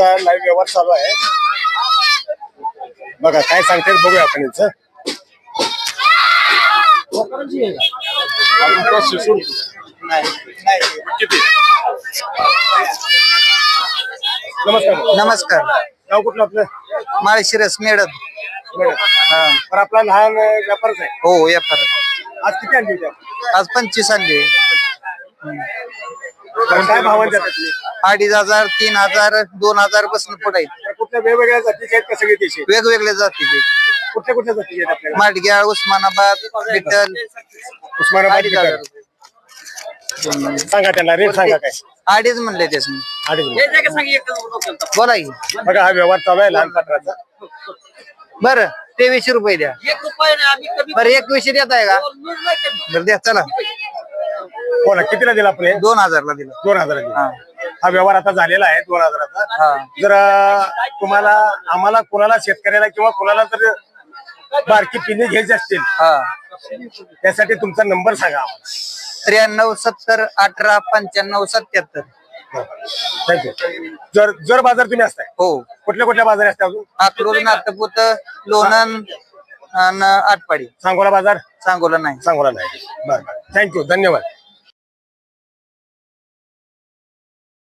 Live व्यवहार चालू आहे बघा काय सांगते बघूया आपण यांचं नमस्कार नमस्कार. गाव कुठलं आपलं माळशिरस मेडद. तर आपला लहान व्यापारच आहे हो व्यापार. आज किती आणली होती आपण? आज 25 आणले. तर काय भावांचे आता तुम्ही 2500, 3000, 2000 पासून पुढे तर कुठल्या वेगवेगळ्या जातीचे आहेत का सगळे देशी वेगवेगळ्या जातीचे. कुठल्या कुठल्या जातीचे आहेत आपल्याला माडग्याळ, उस्मानाबाद, विठ्ठल. उस्मानाबाद 2500. सांगा त्यांना रेट सांगा काय 2.5 म्हणले त्यासनी. बोला की. बघा हा व्यवहार चालू आहे लहान पत्राचा बरं 2300 रुपये द्या. बरं 21 देत आहे का? बरं द्या चला. बोला कितीला दिला आपण हे? 2000 ला दिलं. 2000 हा व्यवहार आता झालेला आहे 2000चा हा. जर तुम्हाला आम्हाला कोणाला शेतकऱ्याला किंवा कोणाला जर बारकी पिल्ली घ्यायची असतील हा. त्यासाठी तुमचा नंबर सांगा आम्हाला 93 70 18 95 77. थँक्यू. जर बाजार तुम्ही असताय हो. कुठल्या कुठल्या बाजार असतात अजून अकलूज, नागपूर, लोणंद आणि आटपाडी. सांगोला बाजार सांगोला नाही. सांगोला नाही बरं थँक्यू धन्यवाद.